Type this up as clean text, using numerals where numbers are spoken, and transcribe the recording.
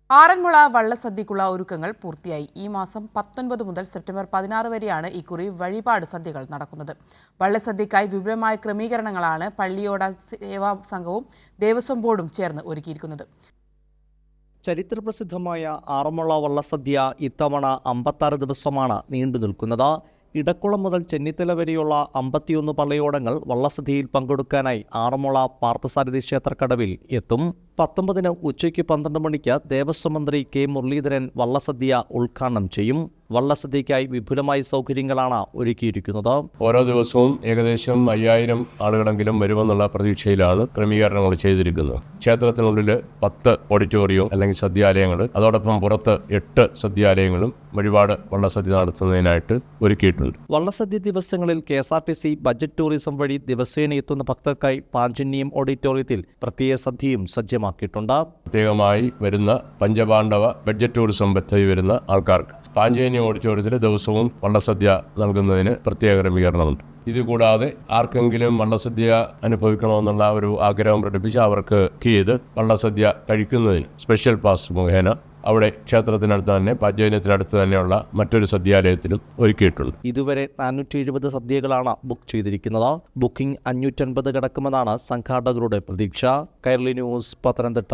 ആറന്മുള വള്ളസദ്യക്കുള്ള ഒരുക്കങ്ങൾ പൂർത്തിയായി. ഈ മാസം 19 മുതൽ സെപ്റ്റംബർ 16 വരെയാണ് ഇക്കുറി വഴിപാട് സദ്യകൾ നടക്കുന്നത്. വള്ളസദ്യക്കായി വിപുലമായ ക്രമീകരണങ്ങളാണ് പള്ളിയോട സേവാ സംഘവും ദേവസ്വം ബോർഡും ചേർന്ന് ഒരുക്കിയിരിക്കുന്നത്. ചരിത്രപ്രസിദ്ധമായ ആറന്മുള വള്ളസദ്യ ഇത്തവണ 56 ദിവസമാണ് നീണ്ടു നിൽക്കുന്നത്. ഇടക്കുളം മുതൽ ചെന്നിത്തല വരെയുള്ള 51 പള്ളിയോടങ്ങൾ വള്ളസദ്യയിൽ പങ്കെടുക്കാനായി ആറന്മുള പാർത്ഥസാരഥി ക്ഷേത്രക്കടവിൽ എത്തും. 19-ന് ഉച്ചയ്ക്ക് 12 മണിക്ക് ദേവസ്വം മന്ത്രി കെ മുരളീധരൻ വള്ളസദ്യ ഉദ്ഘാടനം ചെയ്യും. വള്ളസദ്യയ്ക്കായി വിപുലമായ സൗകര്യങ്ങളാണ് ഒരുക്കിയിരിക്കുന്നത്. ഓരോ ദിവസവും ഏകദേശം 5000 ആളുകളെങ്കിലും വരുമെന്നുള്ള പ്രതീക്ഷയിലാണ് ക്രമീകരണങ്ങൾ ചെയ്തിരിക്കുന്നത്. ക്ഷേത്രത്തിനുള്ളിൽ 10 ഓഡിറ്റോറിയവും അല്ലെങ്കിൽ സദ്യാലയങ്ങൾ, അതോടൊപ്പം പുറത്ത് 8 സദ്യാലയങ്ങളും വഴിപാട് വള്ളസദ്യ നടത്തുന്നതിനായിട്ട് ഒരുക്കിയിട്ടുണ്ട്. വള്ളസദ്യ ദിവസങ്ങളിൽ KSRTC ബജറ്റ് ടൂറിസം വഴി ദിവസേന എത്തുന്ന ഭക്തർക്കായി പാഞ്ചന്യം ഓഡിറ്റോറിയത്തിൽ പ്രത്യേക സദ്യയും സജ്ജമാക്കിയിട്ടുണ്ട്. പ്രത്യേകമായി വരുന്ന പഞ്ചപാണ്ഡവ ബഡ്ജറ്റ് ടൂറിസം പദ്ധതി വരുന്ന ആൾക്കാർക്ക് പാഞ്ചേനി ഓഡിറ്റോറിയത്തിൽ ദിവസവും വള്ളസദ്യ നൽകുന്നതിന് പ്രത്യേക ക്രമീകരണമുണ്ട്. ഇതുകൂടാതെ ആർക്കെങ്കിലും വള്ളസദ്യ അനുഭവിക്കണമെന്നുള്ള ഒരു ആഗ്രഹം പ്രകടിപ്പിച്ച് അവർക്ക് ചെയ്ത് വള്ളസദ്യ കഴിക്കുന്നതിന് സ്പെഷ്യൽ പാസ് മുഖേന അവിടെ ക്ഷേത്രത്തിനടുത്ത് തന്നെ പാഞ്ചേന്യത്തിനടുത്ത് തന്നെയുള്ള മറ്റൊരു സദ്യാലയത്തിലും ഒരുക്കിയിട്ടുണ്ട്. ഇതുവരെ 470 സദ്യകളാണ് ബുക്ക് ചെയ്തിരിക്കുന്നത്. ബുക്കിംഗ് 550 കടക്കുമെന്നാണ് സംഘാടകരുടെ പ്രതീക്ഷ. കൈരളി ന്യൂസ്, പത്തനംതിട്ട.